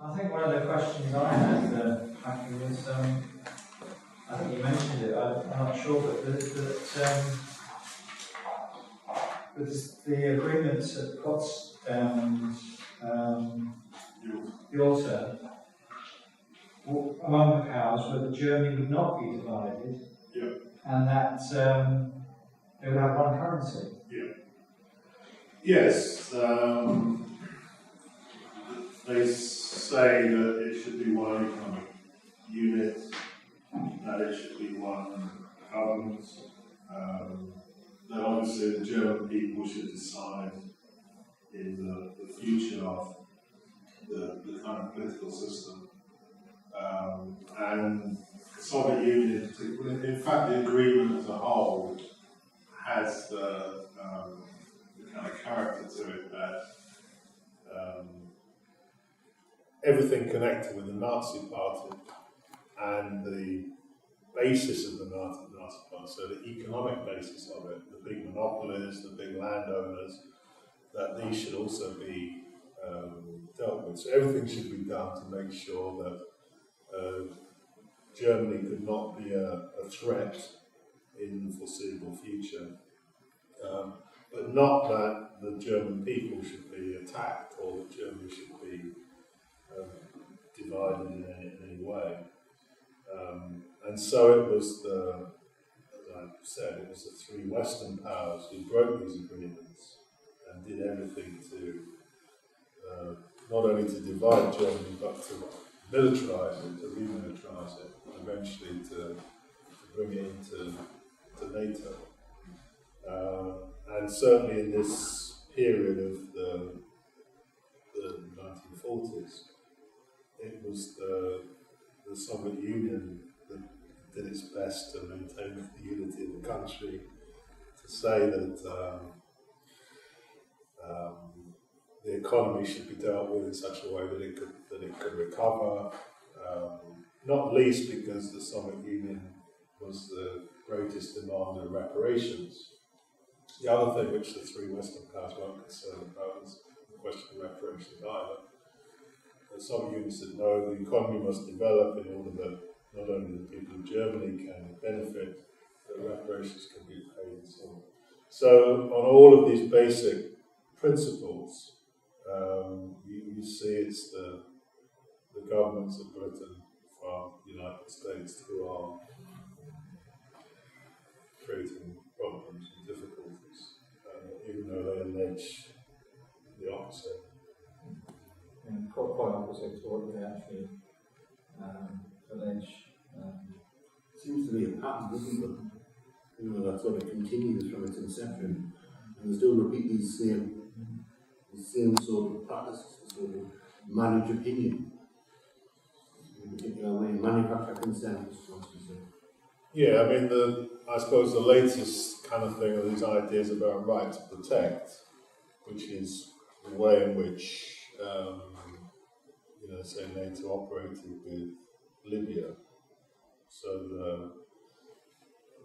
I think one of the questions I had, Matthew, was, I think you mentioned it, I'm not sure, but the agreements at Potsdam and Yalta among the powers where Germany would not be divided, and that they would have one currency. Yes, they say that it should be one economic unit, that it should be one government, that obviously the German people should decide in the future of the kind of political system. And the Soviet Union in particular, in fact the agreement as a whole has the kind of character to it that everything connected with the Nazi Party and the basis of the Nazi Party, so the economic basis of it, the big monopolies, the big landowners, that these should also be dealt with. So everything should be done to make sure that Germany could not be a threat in the foreseeable future. But not that the German people should be attacked or that Germany should be divided in any way. And so it was as I said, it was the three Western powers who broke these agreements and did everything to not only to divide Germany but to militarise it, to remilitarise it, and eventually to bring it into NATO. And certainly in this period of the 1940s, it was the Soviet Union that did its best to maintain the unity of the country, to say that the economy should be dealt with in such a way that it could recover, not least because the Soviet Union was the greatest demander of reparations. The other thing which the three Western powers weren't concerned about was the question of reparations either. The Soviet Union said no, the economy must develop in order that not only the people of Germany can benefit, but reparations can be paid and so on. So on all of these basic principles, you see it's the governments of Britain, France, the United States who are creating problems and difficulties, even though they allege the opposite. And quite opposite to what they actually allege. Seems to be a pattern, doesn't it? That sort of continues from its inception, and they still repeat these same sort of practices, sort of manage opinion, in a particular way, manufacture consensus. Yeah, I mean, I suppose the latest kind of thing are these ideas about right to protect, which is the way in which, say NATO operated with Libya. So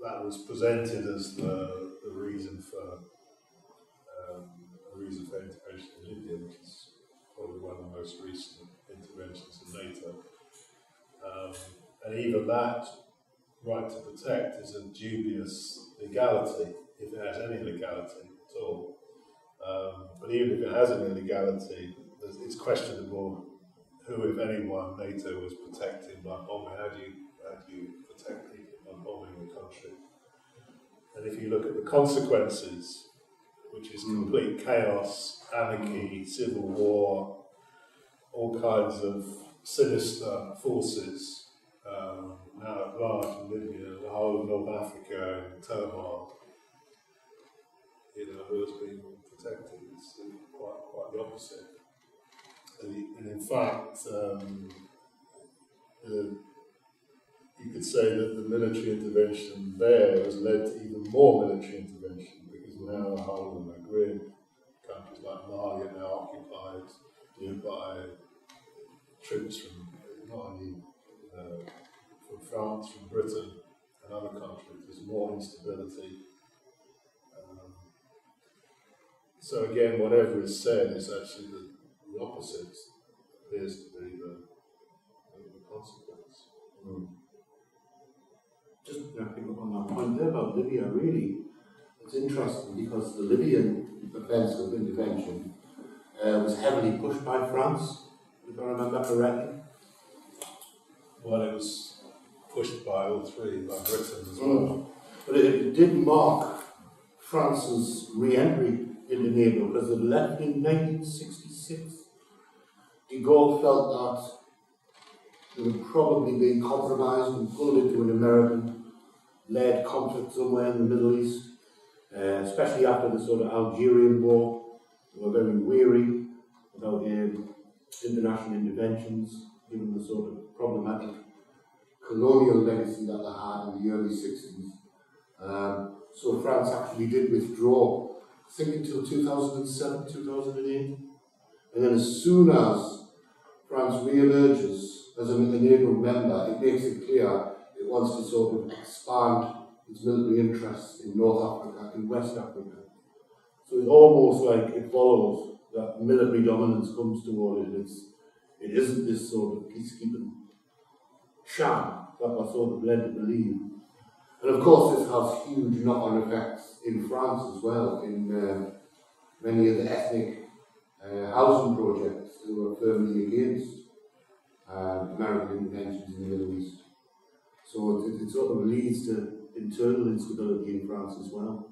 that was presented as the reason for intervention in Libya, which is probably one of the most recent interventions in NATO. And even that right to protect is a dubious legality, if it has any legality at all. But even if it has any legality, it's questionable who, if anyone, NATO was protecting by bombing. How do you protect people by bombing the country? And if you look at the consequences, which is complete chaos, anarchy, civil war, all kinds of sinister forces now at large in Libya, the whole of North Africa in turmoil, who has been protected? It's quite the opposite. And in fact, you could say that the military intervention there has led to even more military intervention, because now the whole of the Maghreb, countries like Mali are now occupied by troops from not only from France, from Britain and other countries. There's more instability. So again, whatever is said is actually the opposite. appears to be the consequence. Just wrapping up on that point there about Libya, really, it's interesting because the Libyan offensive intervention was heavily pushed by France, if I remember correctly. Well, it was pushed by all three, by Britain as well. But it did mark France's re-entry into NATO because it left in 1966. De Gaulle felt that it would probably be compromised and pulled into an American-led conflict somewhere in the Middle East, especially after the sort of Algerian war. They were very weary about international interventions, given the sort of problematic colonial legacy that they had in the early 60s. So France actually did withdraw, I think until 2007, 2008. And then as soon as France re-emerges as a NATO member, it makes it clear it wants to sort of expand its military interests in North Africa and West Africa. So it's almost like it follows that military dominance comes toward it. It isn't this sort of peacekeeping sham that we're sort of led to believe. And of course this has huge knock-on effects in France as well, in many of the ethnic housing projects who are firmly against American interventions in the Middle East. So it sort of leads to internal instability in France as well.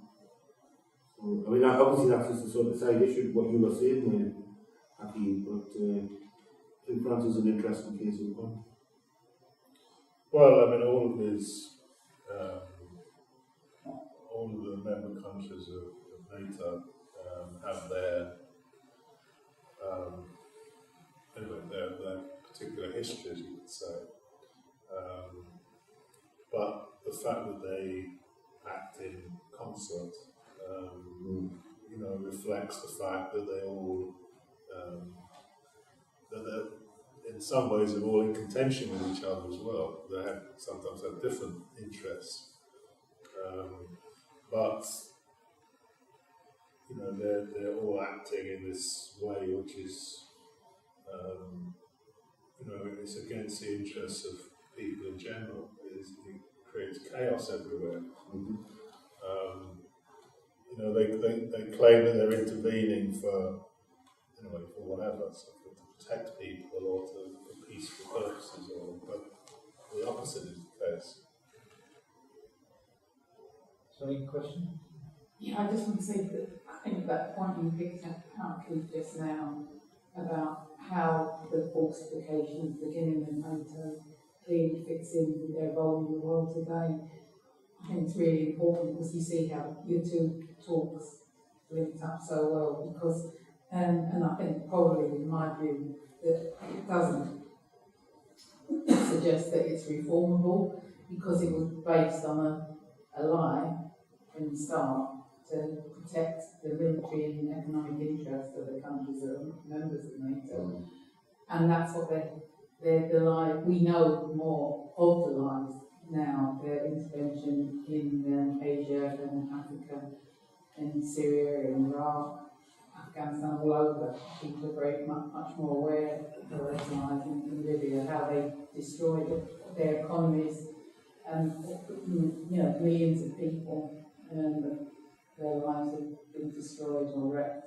So, I mean, obviously that's just a sort of side issue of what you were saying there, Hakeem, but I think France is an interesting case in point. Well, I mean, all of the member countries of NATO have their their particular histories, you could say. But the fact that they act in concert, reflects the fact that they all, that they're, in some ways, they're all in contention with each other as well. They sometimes have different interests, but they're all acting in this way, which is, it's against the interests of people in general. It creates chaos everywhere. They claim that they're intervening for whatever, so to protect people or for peaceful purposes, but the opposite is the case. Sorry, question? Yeah, I just want to say that I think that point you picked up just now about how the falsification beginning with NATO clearly fits in with their role in the world today. I think it's really important because you see how your two talks linked up so well because, and I think probably in my view, that it doesn't suggest that it's reformable because it was based on a lie from the start to protect the military and economic interests of the countries that are members of NATO. And that's what the lie, we know more of the lies now, their intervention in Asia and Africa, in Syria, in Iraq, Afghanistan, all over. People are very much more aware of those lies in Libya, how they destroyed their economies and millions of people. Their lives have been destroyed or wrecked.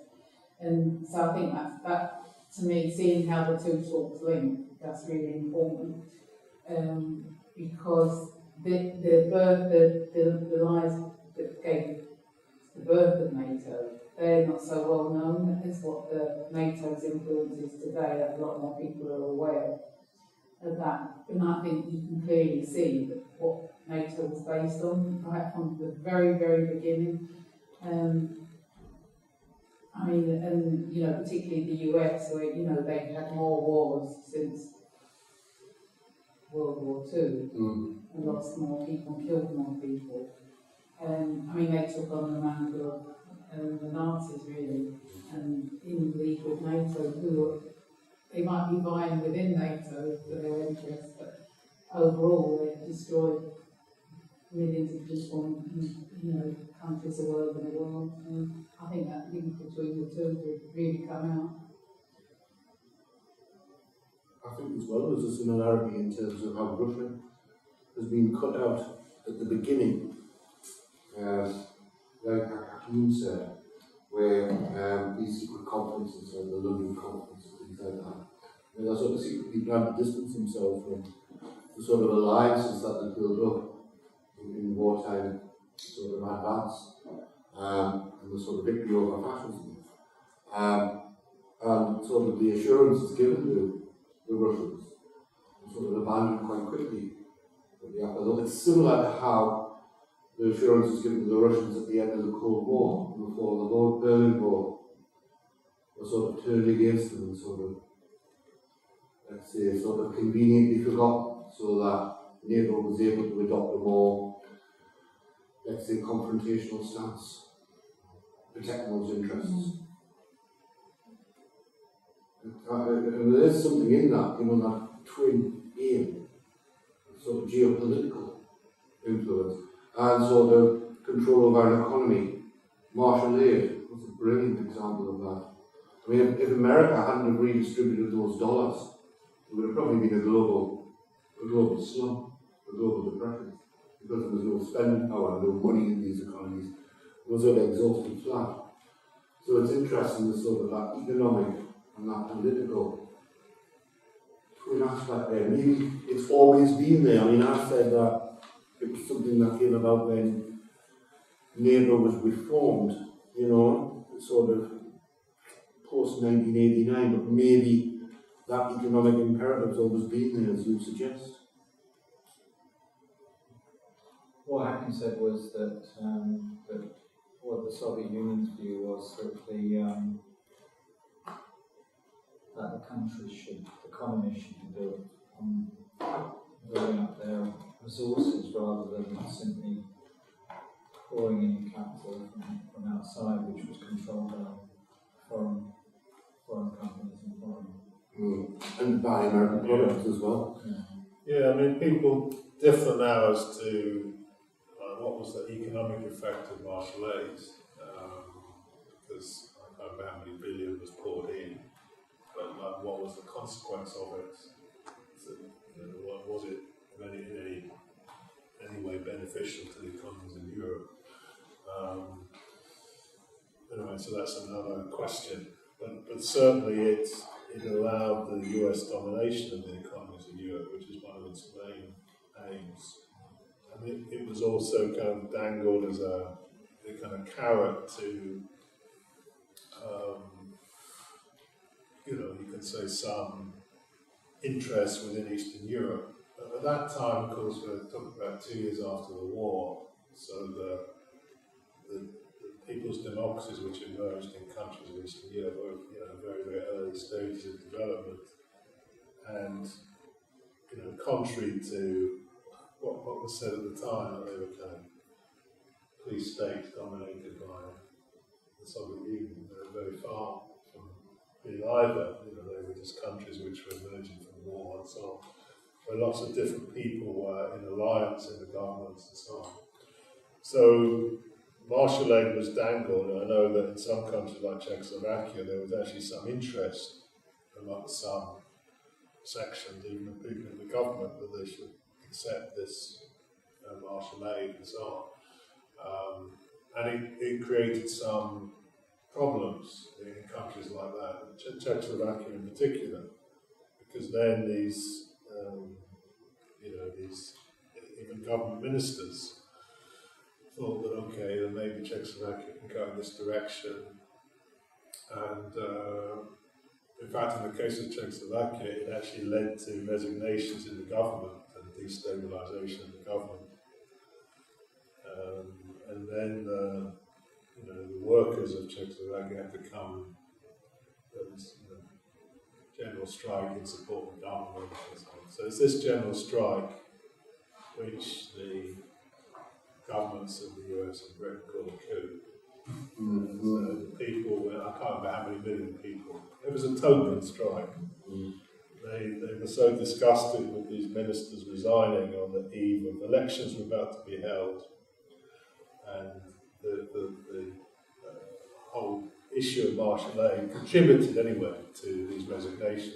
And so I think that to me, seeing how the two talks link, that's really important. Because the lies that gave the birth of NATO, they're not so well known as what the NATO's influence is today. That a lot more people are aware of that. And I think you can clearly see that what NATO was based on, right from the very, very beginning. Particularly the US, where they've had more wars since World War II, and lost more people, killed more people. They took on the mantle of the Nazis, really, and in league with NATO, they might be vying within NATO for their interests, but overall they've destroyed millions of people in countries all over the world. And I think that link between the two would really come out. I think as well there's a similarity in terms of how Russia has been cut out at the beginning, like Hakim said, where these secret conferences, like the London conference and things like that, they're sort of secretly trying to distance themselves from the sort of alliances that they built up in wartime sort of advance, and the sort of victory over fascism. And sort of the assurances given to the Russians were sort of abandoned quite quickly. It's similar to how the assurances given to the Russians at the end of the Cold War, before the Berlin Wall, were sort of turned against them and sort of, let's say, sort of conveniently forgotten, so that NATO was able to adopt a more, let's say, confrontational stance, protecting those interests. And there is something in that, that twin aim, sort of geopolitical influence, and sort of control of our economy. Marshall aid was a brilliant example of that. I mean, if America hadn't have redistributed those dollars, it would have probably been a global slump, a global depression, because there was no spending power, no money in these economies. It was sort of exhausted flat. So it's interesting, the sort of that economic and that political twin aspect there. Maybe it's always been there. I mean, I said that it was something that came about when NATO was reformed, sort of post-1989, but maybe that economic imperative's always been there, as you suggest. What Hakim said was that what the Soviet Union's view was that the economies should be built on building up their resources rather than simply pouring in capital from outside, which was controlled by foreign companies and foreign. And by American products as well. Yeah, I mean, people differ now as to what was the economic effect of martial aid, because I can't remember how many billion was poured in, but what was the consequence of it? So, was it in any way beneficial to the economies in Europe? Anyway, so that's another question. But certainly it allowed the US domination of the economies in Europe, which is one of its main aims. And it was also kind of dangled as a kind of carrot to, you can say some interest within Eastern Europe. At that time, of course, we're talking about 2 years after the war, so the people's democracies which emerged in countries of Eastern Europe were very, very early stages of development. And, contrary to what was said at the time, that they were kind of police states dominated by the Soviet Union. They were very far from being either. They were just countries which were emerging from war and so on, where lots of different people were in alliance in the governments and so on. So martial aid was dangled, and I know that in some countries like Czechoslovakia there was actually some interest among some sections, even of people in the government, that they should accept this martial aid and so on. And it created some problems in countries like that, Czechoslovakia in particular, because then these even government ministers thought that, okay, then maybe Czechoslovakia can go in this direction. And in fact, in the case of Czechoslovakia, it actually led to resignations in the government and destabilisation of the government. And then the workers of Czechoslovakia had to come. There was general strike in support of the government and so on. So it's this general strike which the governments of the US and Britain called a coup. And so the people, I can't remember how many million people, it was a token strike. They were so disgusted with these ministers resigning on the eve of elections were about to be held, and the whole issue of martial aid contributed anyway to these resignations.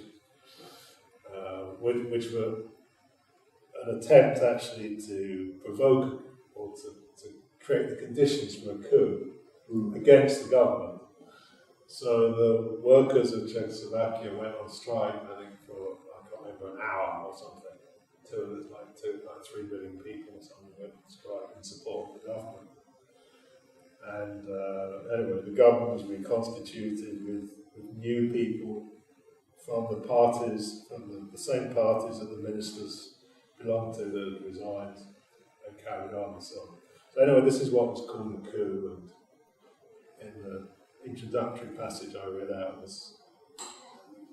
which were an attempt actually to provoke or to create the conditions for a coup against the government. So the workers of Czechoslovakia went on strike, I think, for, I can't remember, an hour or something. Like 3 million people or something went on strike in support of the government. And anyway, the government was reconstituted with new people from the parties, from the same parties that the ministers belonged to that had resigned and carried on and so on. So anyway, this is what was called a coup, and in the introductory passage I read out was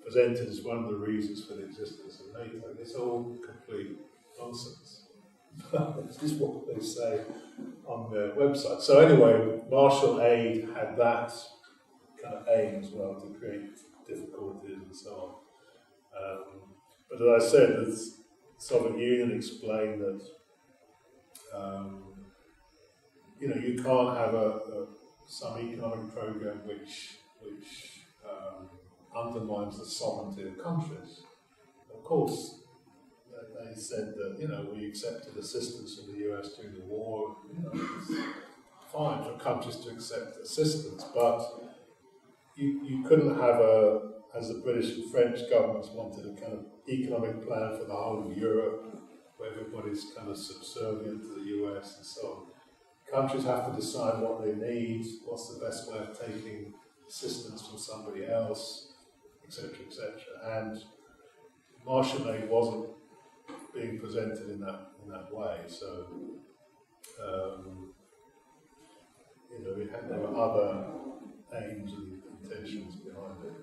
presented as one of the reasons for the existence of NATO. It's all complete nonsense. This is what they say on their website. So anyway, Marshall Aid had that kind of aim as well, to create difficulties and so on. But as I said, the Soviet Union explained that you can't have some economic program which undermines the sovereignty of countries. Of course, they said that we accepted assistance from the US during the war. It's fine for countries to accept assistance, but you couldn't have as the British and French governments wanted, a kind of economic plan for the whole of Europe, where everybody's kind of subservient to the US and so on. Countries have to decide what they need, what's the best way of taking assistance from somebody else, etc., etc. And Marshall Aid wasn't being presented in that way. So there were other aims and intentions behind it.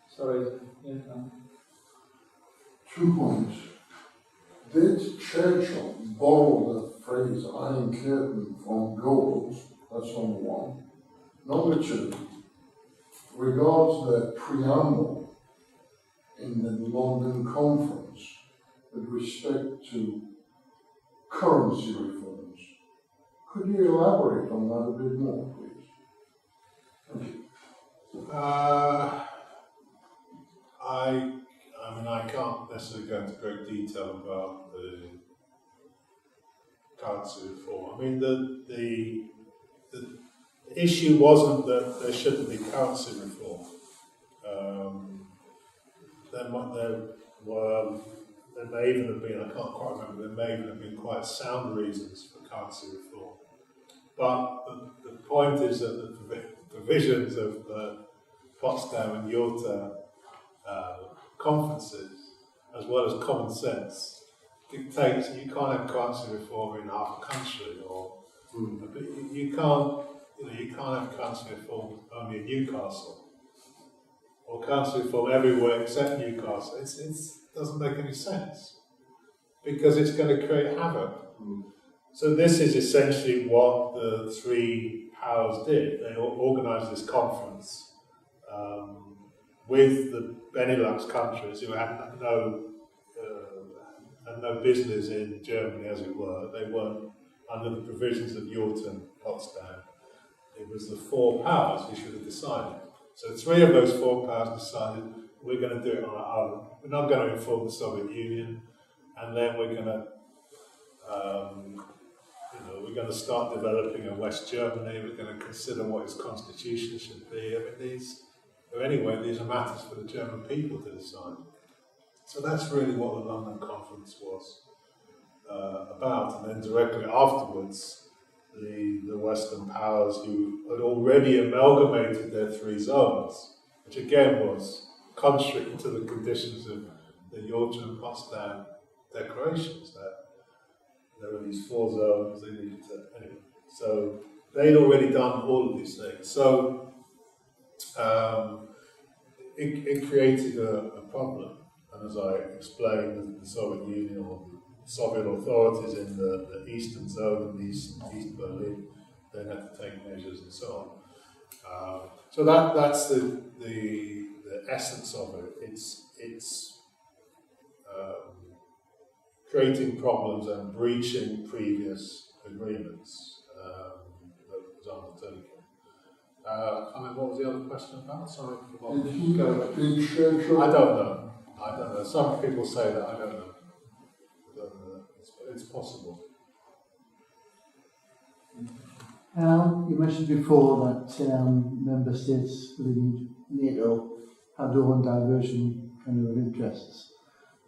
Sorry, yeah. 2 points. Did Churchill borrow the phrase Iron Curtain from Goebbels? That's number one. Number two, regards the preamble in the London conference with respect to currency reforms. Could you elaborate on that a bit more, please? Thank you. I can't necessarily go into great detail about the currency reform. I mean, the issue wasn't that there shouldn't be currency reform. There may even have been, I can't quite remember, there may even have been quite sound reasons for currency reform. But the point is that the provisions of the Potsdam and Yalta conferences, as well as common sense, dictates that you can't have currency reform in half a country, or you can't have currency reform only in Newcastle, or currency reform everywhere except Newcastle. It doesn't make any sense, because it's going to create havoc. So this is essentially what the three powers did. They organised this conference with the Benelux countries, who had no business in Germany, as it were. They weren't under the provisions of Yalta and Potsdam. It was the 4 powers who should have decided. So 3 of those 4 powers decided, we're going to do it on our own. We're not going to inform the Soviet Union, and then we're going to start developing a West Germany. We're going to consider what its constitution should be. These are matters for the German people to decide. So that's really what the London Conference was about. And then directly afterwards, the Western powers, who had already amalgamated their 3 zones, which again was contrary to the conditions of the Yalta and Potsdam declarations, that there were these 4 zones, they needed to, anyway. So they'd already done all of these things. So it created a problem. And as I explained, the Soviet Union, or the Soviet authorities in the Eastern Zone and East Berlin, then had to take measures and so on. So that's the essence of it. It's creating problems and breaching previous agreements that was undertaken. I can't remember what was the other question about? Sorry, I forgot. Did he Go. did Churchill? I don't know. I don't know. Some people say that. I don't know. It's possible. You mentioned before that member states within NATO have their own diversion kind of interests.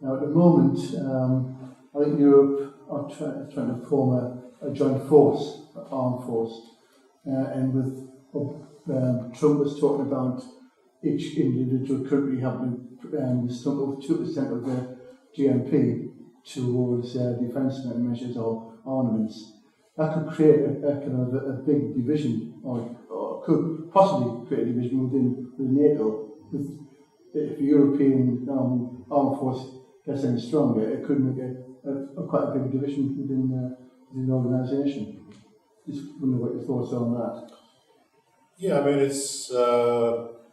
Now, at the moment, I think Europe are trying to form a joint force, an armed force, and with Trump was talking about each individual country having the sum of 2% of their GNP towards defence measures or armaments. That could create a kind of a big division, or could possibly create a division within NATO. If the European armed force gets any stronger, it could make a quite a big division within the organisation. Just wonder what your thoughts are on that. Yeah, I mean, it's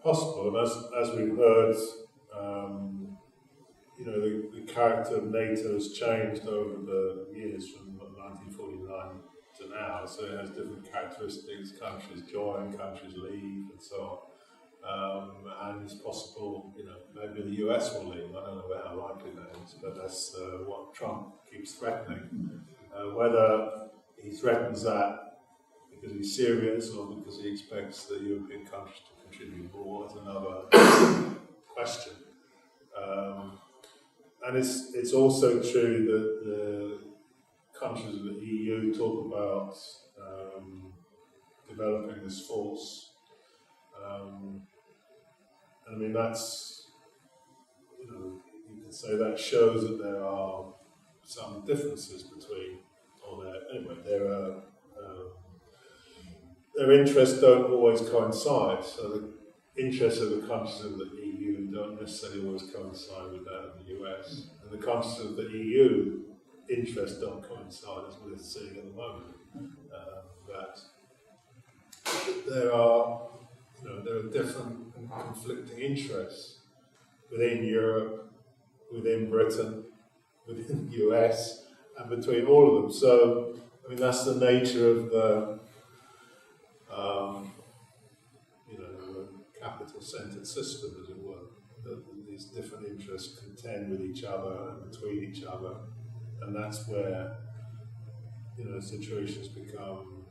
possible, and as we've heard, the character of NATO has changed over the years from 1949 to now, so it has different characteristics. Countries join, countries leave, and so on. And it's possible, maybe the US will leave. I don't know how likely that is, but that's what Trump keeps threatening. Whether he threatens that because he's serious or because he expects the European countries to contribute more is another question. And it's also true that the countries of the EU talk about developing this force. And I mean, that's, you can say that shows that there are some differences between, their interests don't always coincide. So the interests of the countries of the EU don't necessarily always coincide with that of the US. And the countries of the EU interests don't coincide, as we're seeing at the moment. That there are different and conflicting interests within Europe, within Britain, within the US, and between all of them. So, I mean, that's the nature of the capital-centered system, as it were. That these different interests contend with each other and between each other, and that's where situations become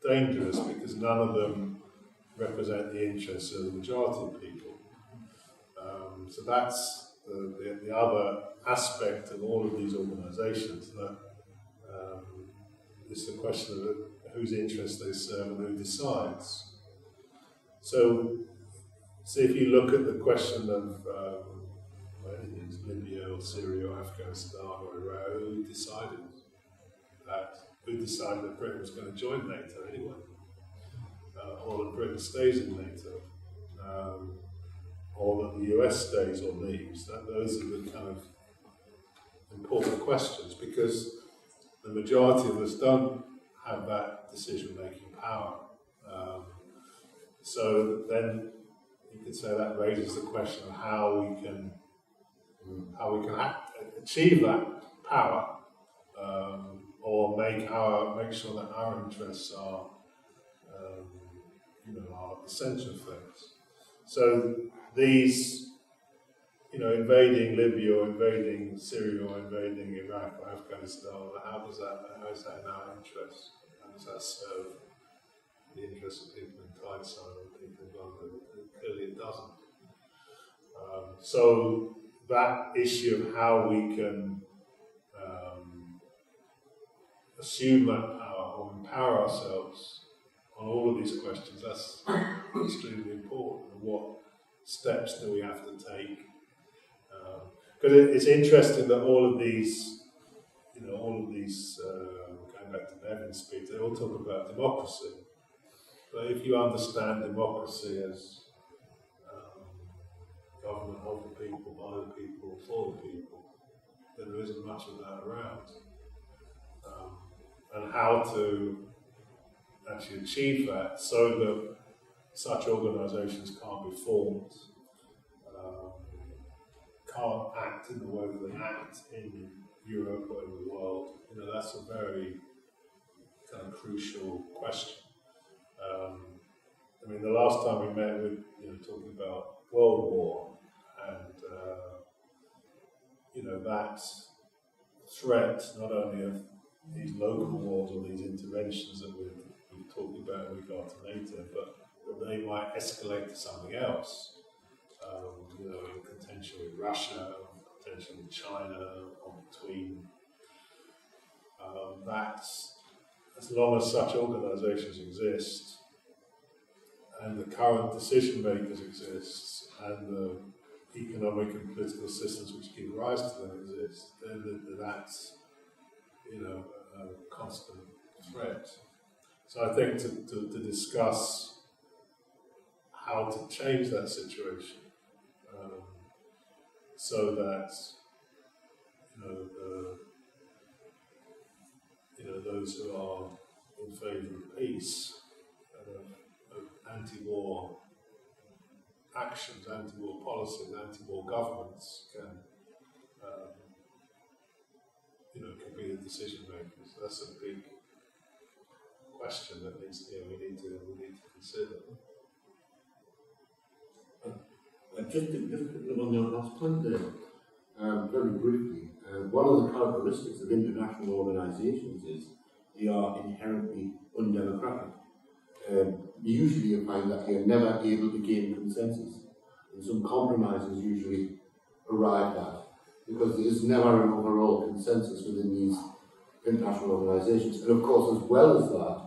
dangerous because none of them represent the interests of the majority of people. So that's the other aspect of all of these organisations, that it's the question of whose interests they serve and who decides. So if you look at the question of Libya or Syria or Afghanistan or Iraq, who decided that Britain was going to join NATO anyway, or that Britain stays in NATO, or that the US stays or leaves? Those are the kind of important questions, because the majority of us don't have that decision-making power. So then you could say that raises the question of how we can achieve that power, or make sure that our interests are at the centre of things. So these, invading Libya or invading Syria or invading Iraq or Afghanistan, how is that in our interest? How does that serve the interests of people in Tyneside or people in London? Clearly it doesn't. So that issue of how we can assume that power or empower ourselves on all of these questions, that's extremely important. And what steps do we have to take? Because it's interesting that all of these, going back to Bevan's speech, they all talk about democracy. But if you understand democracy as government of the people, by the people, for the people, then there isn't much of that around. And how to actually achieve that so that such organisations can't be formed, can't act in the way that they act in Europe or in the world, that's a very kind of crucial question. mean, the last time we met, we talking about World War, and that threat not only of these local wars or these interventions that we're talking about in regard to NATO, but that they might escalate to something else. In contention with Russia, contention with China, or between that. As long as such organisations exist, and the current decision makers exist, and the economic and political systems which give rise to them exist, then that's a constant threat. So I think to discuss how to change that situation, so that those who are in favour of peace, of anti-war actions, anti-war policies, anti-war governments can be the decision makers. That's a big question that we need to consider. Just on your last point there, very briefly, one of the characteristics of international organisations is they are inherently undemocratic. Usually you find that you're never able to gain consensus, and some compromise is usually arrived at, because there is never an overall consensus within these international organisations. And of course, as well as that,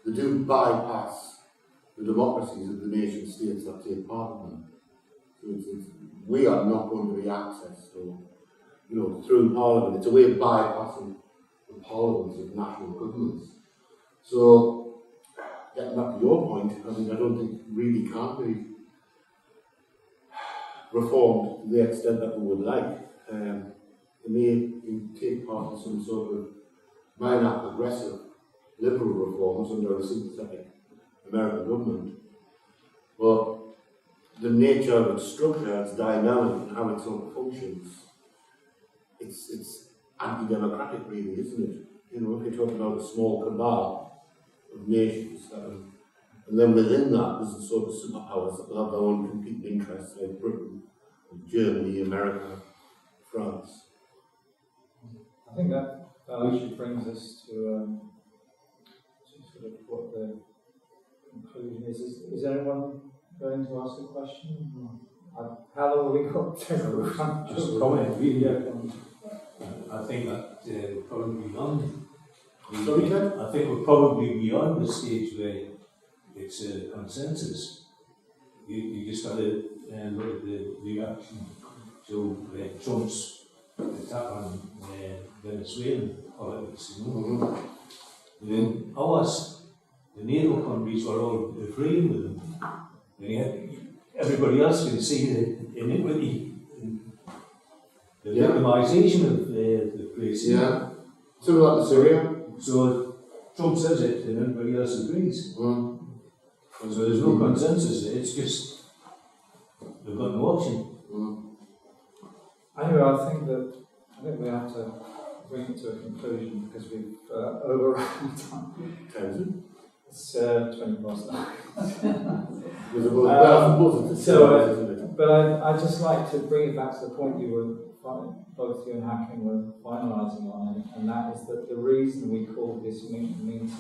they do bypass the democracies of the nation states that take part in them. So we are not going to be accessed, through Parliament. It's a way of bypassing the parliaments of national governments. So, getting back to your point, I don't think really can be reformed to the extent that we would like. It may take part in some sort of minor progressive liberal reforms under a sympathetic American government, but the nature of its structure, its dynamic, and how it sort of functions, it's anti-democratic, really, isn't it? If you're talking about a small cabal of nations, and then within that, there's a sort of superpowers that will have their own competing interests, like Britain, Germany, America, France. I think that actually brings us to sort of what the conclusion is. Is anyone going to ask a question? How long have we got? Just a comment, really. I think that we're probably beyond. I think we're probably beyond the stage where it's a consensus. You just got to look at the reaction to Trump's attack on Venezuelan politics. Then ours, the NATO countries were all agreeing with them. And yet everybody else can see the iniquity and the victimisation of the place. Yeah. Similar like Syria. So Trump says it and everybody else agrees. So there's no consensus, it's just they've got no option. Anyway, I think we have to bring it to a conclusion because we've overrun time. It's 20 past 9. But I'd just like to bring it back to the point you were, both you and Hakim were finalising on, and that is that the reason we called this meeting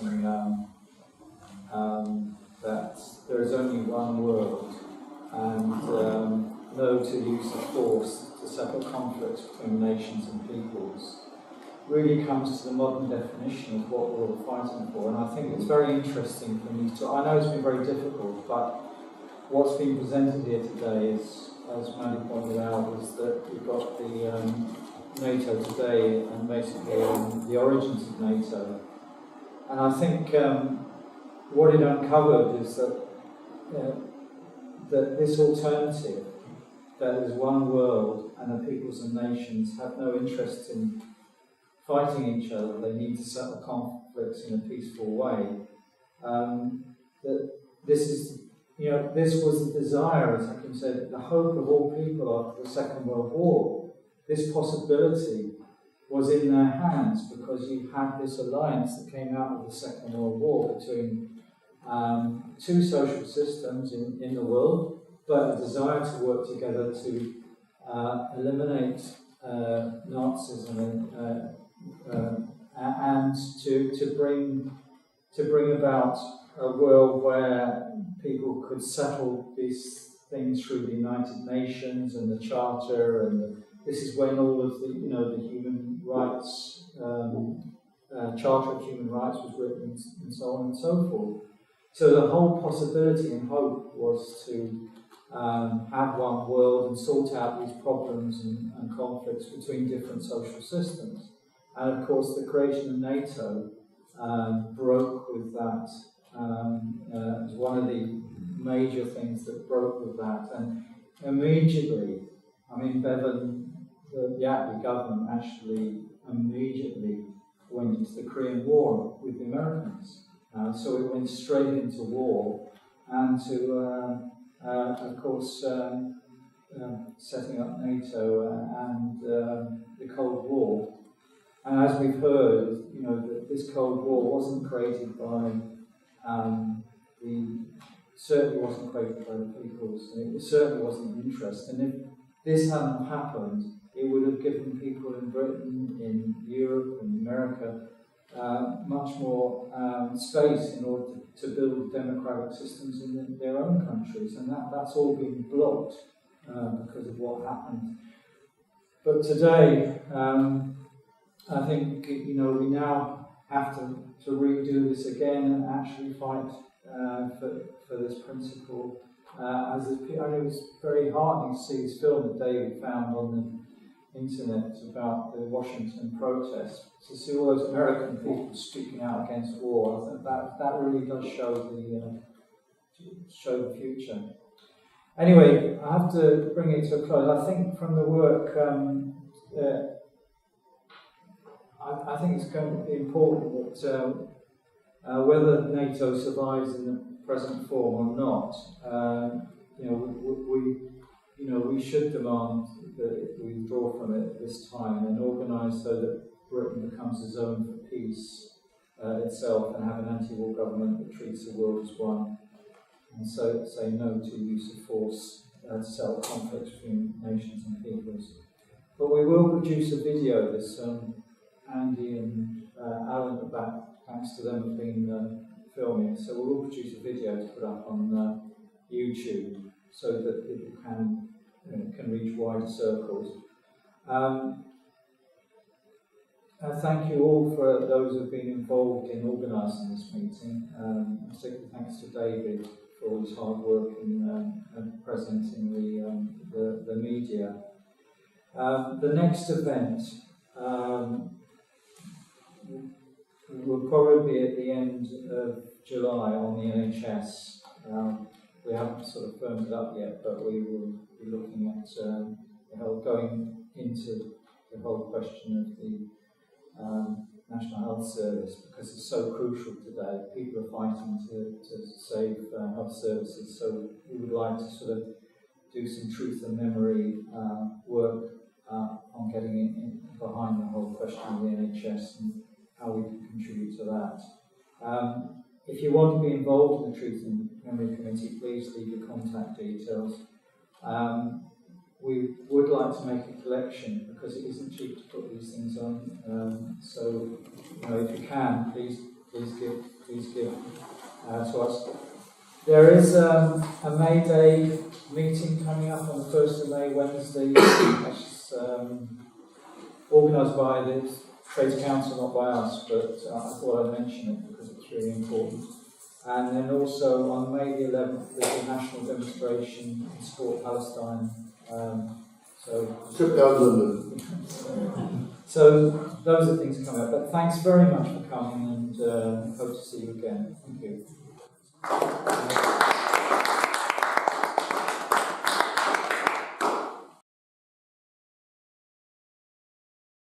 that there is only one world and no to use of force to settle conflicts between nations and peoples really comes to the modern definition of what we're all fighting for. And I think it's very interesting for me to, I know it's been very difficult, but what's been presented here today is, as Mandy pointed out, is that we've got the NATO today and basically the origins of NATO. And I think what it uncovered is that that this alternative, that is one world and the peoples and nations have no interest in fighting each other, they need to settle conflicts in a peaceful way. That this is, this was the desire, as Hakim said, the hope of all people after the Second World War. This possibility was in their hands because you had this alliance that came out of the Second World War between two social systems in the world, but a desire to work together to eliminate Nazism and to bring about a world where people could settle these things through the United Nations and the Charter, and this is when all of the the human rights Charter of Human Rights was written, and so on and so forth. So the whole possibility and hope was to have one world and sort out these problems and conflicts between different social systems. And of course, the creation of NATO broke with that. It was one of the major things that broke with that. And immediately, Bevan, the Attlee government actually immediately went into the Korean War with the Americans. So it went straight into war and to, of course, setting up NATO and the Cold War. And as we've heard, this Cold War wasn't created by certainly wasn't created by the peoples. It certainly wasn't an interest. And if this hadn't happened, it would have given people in Britain, in Europe, and America much more space in order to build democratic systems in their own countries, and that's all been blocked because of what happened. But today, I think we now have to redo this again and actually fight for this principle. I know it's very heartening to see this film that David found on the internet about the Washington protests, to see all those American people speaking out against war. I think that really does show the future. Anyway, I have to bring it to a close. I think from the work, I think it's going to be important that whether NATO survives in the present form or not, we should demand that we withdraw from it at this time and organise so that Britain becomes a zone for peace itself, and have an anti-war government that treats the world as one, and so say no to use of force to settle conflicts between nations and peoples. But we will produce a video. There's Andy and Alan at the back, thanks to them, have been filming, so we will produce a video to put up on YouTube so that people can reach wider circles. Thank you all for those who have been involved in organising this meeting. Particularly thanks to David for all his hard work in presenting the media. The next event will probably be at the end of July on the NHS. We haven't sort of firmed it up yet, but we will be looking at going into the whole question of the National Health Service, because it's so crucial today. People are fighting to save health services, so we would like to sort of do some truth and memory work on getting in behind the whole question of the NHS and how we can contribute to that. If you want to be involved in the Truth and Memory Committee, please leave your contact details. We would like to make a collection because it isn't cheap to put these things on. So, if you can, please give to us. There is a May Day meeting coming up on the 1st of May, Wednesday. That's organised by the Trades Council, not by us, but I thought I'd mention it because it's really important. And then also on May the 11th, there's a national demonstration to support Palestine. So those are things coming up. But thanks very much for coming, and hope to see you again. Thank you.